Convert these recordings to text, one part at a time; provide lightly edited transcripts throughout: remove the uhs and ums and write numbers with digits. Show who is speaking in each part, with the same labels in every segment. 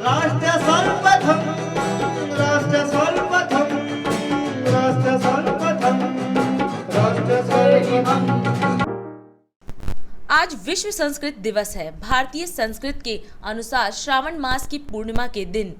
Speaker 1: राष्ट्र सर्वप्रथम, राष्ट्र सर्वप्रथम, राष्ट्र सर्वप्रथम, राष्ट्र सर्वप्रथम।
Speaker 2: आज विश्व संस्कृत दिवस है। भारतीय संस्कृत के अनुसार श्रावण मास की पूर्णिमा के दिन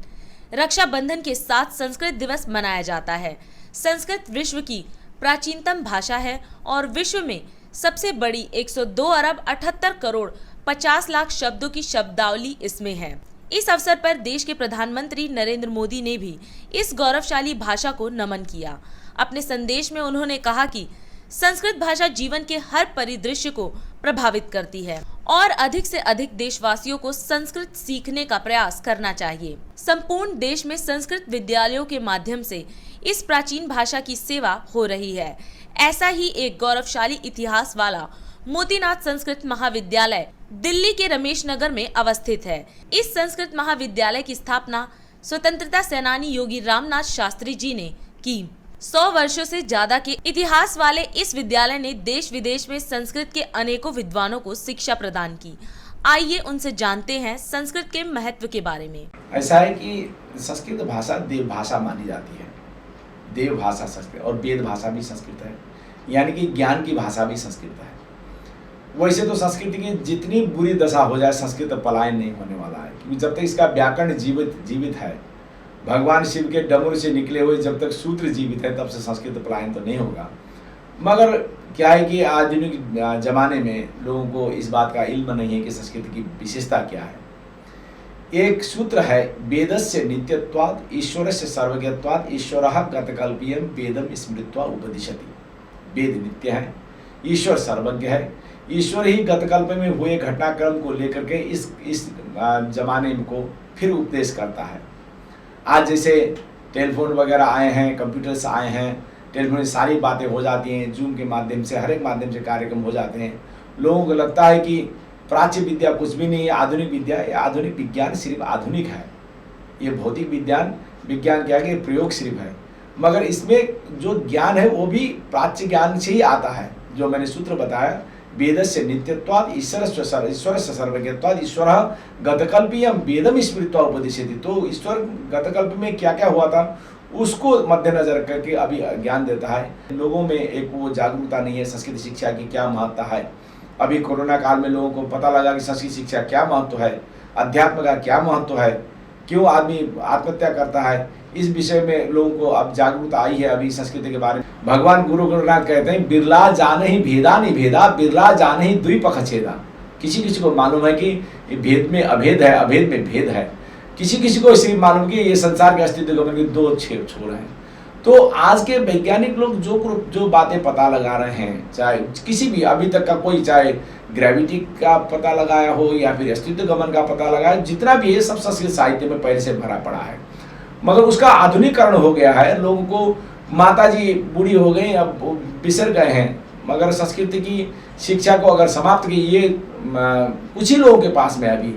Speaker 2: रक्षाबंधन के साथ संस्कृत दिवस मनाया जाता है। संस्कृत विश्व की प्राचीनतम भाषा है और विश्व में सबसे बड़ी 102 अरब 78 करोड़ 50 लाख शब्दों की शब्दावली इसमें है। इस अवसर पर देश के प्रधानमंत्री नरेंद्र मोदी ने भी इस गौरवशाली भाषा को नमन किया। अपने संदेश में उन्होंने कहा कि संस्कृत भाषा जीवन के हर परिदृश्य को प्रभावित करती है और अधिक से अधिक देशवासियों को संस्कृत सीखने का प्रयास करना चाहिए। संपूर्ण देश में संस्कृत विद्यालयों के माध्यम से इस प्राचीन भाषा की सेवा हो रही है। ऐसा ही एक गौरवशाली इतिहास वाला मोतीनाथ संस्कृत महाविद्यालय दिल्ली के रमेश नगर में अवस्थित है। इस संस्कृत महाविद्यालय की स्थापना स्वतंत्रता सेनानी योगी रामनाथ शास्त्री जी ने की। 100 वर्षों से ज्यादा के इतिहास वाले इस विद्यालय ने देश विदेश में संस्कृत के अनेकों विद्वानों को शिक्षा प्रदान की। आइए उनसे जानते हैं संस्कृत के महत्व के बारे में।
Speaker 3: ऐसा है कि संस्कृत भाषा देव भाषा मानी जाती है। देव भाषा संस्कृत और वेद भाषा भी संस्कृत है, यानी कि ज्ञान की भाषा भी संस्कृत है। वैसे तो संस्कृत की जितनी बुरी दशा हो जाए, संस्कृत पलायन नहीं होने वाला है, क्योंकि जब तक इसका व्याकरण जीवित है, भगवान शिव के डमरू से निकले हुए जब तक सूत्र जीवित है, तब से संस्कृत पलायन तो नहीं होगा। मगर क्या है कि आधुनिक जमाने में लोगों को इस बात का इल्म नहीं है कि संस्कृत की विशेषता क्या है। एक सूत्र है, वेदस्य नित्यत्वात् ईश्वरस्य सर्वज्ञत्वात् ईश्वरः गतकल्पियं वेदम स्मृत्वा उपदिशति। वेद नित्य है, ईश्वर सर्वज्ञ है, ईश्वर ही गतकल्प में हुए घटनाक्रम को लेकर के इस जमाने को फिर उपदेश करता है। आज जैसे टेलीफोन वगैरह आए हैं, कंप्यूटर्स आए हैं, टेलीफोन में सारी बातें हो जाती हैं, जूम के माध्यम से, हर एक माध्यम से कार्यक्रम हो जाते हैं। लोगों को लगता है कि प्राच्य विद्या कुछ भी नहीं है, आधुनिक विद्या या आधुनिक विज्ञान सिर्फ आधुनिक है। ये भौतिक विज्ञान क्या है, प्रयोग सिर्फ है। मगर इसमें जो ज्ञान है वो भी प्राच्य ज्ञान से ही आता है। जो मैंने सूत्र बताया, वेदस्य नित्यत्वात् ईश्वरस्य सर्वज्ञत्वात् ईश्वरः गतकल्पियं वेदम स्मृत्वा उपदिशति। तो ईश्वर गतकल्प में क्या क्या हुआ था उसको मद्देनजर करके अभी ज्ञान देता है। लोगों में एक वो जागरूकता नहीं है संस्कृत शिक्षा की क्या महत्ता है। अभी कोरोना काल में लोगों को पता लगा कि संस्कृत शिक्षा क्या महत्व है, अध्यात्म का क्या महत्व है, क्यों आदमी आत्महत्या करता है। इस विषय में लोगों को अब जागरूकता आई है अभी संस्कृति के बारे में। भगवान गुरु गोरखनाथ कहते हैं, बिरला जान ही भेदा निभेदा, बिरला जान ही द्विपख छेदा। किसी किसी को मालूम है कि भेद में अभेद है, अभेद में भेद है। किसी किसी को सिर्फ मालूम कि ये संसार के अस्तित्व के दो छोर हैं। तो आज के वैज्ञानिक लोग जो बातें पता लगा रहे हैं, चाहे किसी भी अभी तक का कोई, चाहे ग्रेविटी का पता लगाया हो या फिर अस्तित्व गमन का पता लगाया, जितना भी है सब संस्कृत साहित्य में पहले से भरा पड़ा है। मगर उसका आधुनिकीकरण हो गया है। लोगों को माता जी बूढ़ी हो गई, अब बिसर गए हैं। मगर संस्कृत की शिक्षा को अगर समाप्त की, ये कुछ ही लोगों के पास में अभी,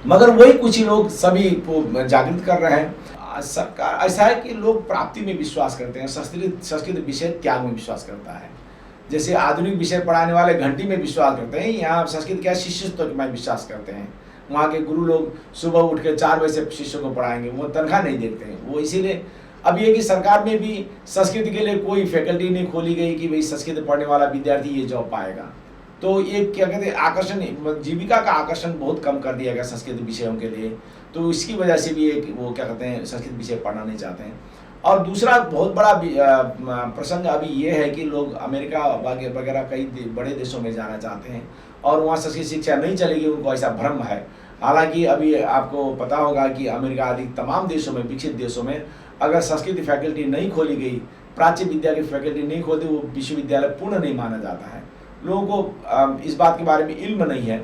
Speaker 3: मगर वही कुछ ही लोग सभी को जागृत कर रहे हैं। सरकार ऐसा है कि लोग प्राप्ति में विश्वास करते हैं, संस्कृत विषय त्याग में विश्वास करता है। जैसे आधुनिक विषय पढ़ाने वाले घंटी में विश्वास करते हैं, यहाँ संस्कृत क्या शिष्यत्व में विश्वास करते हैं। वहाँ के गुरु लोग सुबह उठ के 4 बजे से शिष्यों को पढ़ाएंगे, वो तनख्वाह नहीं देते हैं। वो इसीलिए अब ये कि सरकार में भी संस्कृत के लिए कोई फैकल्टी नहीं खोली गई कि भाई संस्कृत पढ़ने वाला विद्यार्थी ये जॉब पाएगा। तो ये क्या कहते हैं, आकर्षण, जीविका का आकर्षण बहुत कम कर दिया गया संस्कृत विषयों के लिए। तो इसकी वजह से भी एक वो क्या कहते हैं, संस्कृत विषय पढ़ना नहीं चाहते हैं। और दूसरा बहुत बड़ा प्रसंग अभी ये है कि लोग अमेरिका वगैरह कई बड़े देशों में जाना चाहते हैं और वहाँ संस्कृत शिक्षा नहीं चलेगी, उनको ऐसा भ्रम है। हालांकि अभी आपको पता होगा कि अमेरिका आदि तमाम देशों में, विकसित देशों में अगर संस्कृत फैकल्टी नहीं खोली गई, प्राच्य विद्या की फैकल्टी नहीं खोलती, वो विश्वविद्यालय पूर्ण नहीं माना जाता है। लोगों को इस बात के बारे में इल्म नहीं है।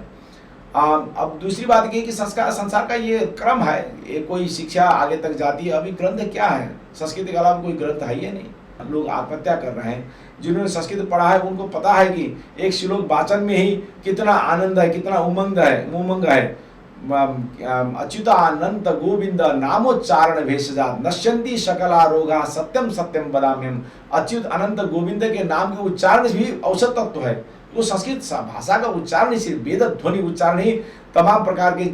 Speaker 3: अब दूसरी बात ये कि संसार का ये क्रम है, ये कोई शिक्षा आगे तक जाती है। अभी ग्रंथ क्या है, संस्कृत के अलावा कोई ग्रंथ है ये नहीं। लोग आत्महत्या कर रहे हैं। जिन्होंने संस्कृत पढ़ा है उनको पता है कि एक श्लोक वाचन में ही कितना आनंद है, कितना उमंग है। अच्युतानंत गोविंद नामोच्चारण भेषजात नश्यन्ति सकला रोगा सत्यम सत्यम वदाम्यहम्। अच्युत अनंत गोविंद के नाम के उच्चारण भी औषध तत्व है। वो संस्कृत भाषा का उच्चारण ही सिर्फ वेद ध्वनि उच्चारण ही तमाम प्रकार के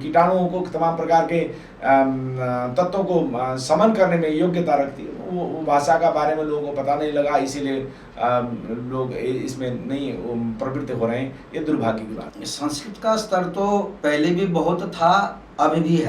Speaker 3: कीटाणुओं को, तमाम प्रकार के तत्वों को समन करने में योग्यता रखती है। वो भाषा का बारे में लोगों को पता नहीं लगा, इसीलिए लोग इसमें नहीं प्रवृत्त हो रहे हैं। ये दुर्भाग्य की बात है।
Speaker 4: संस्कृत का स्तर तो पहले भी बहुत था, अभी भी है।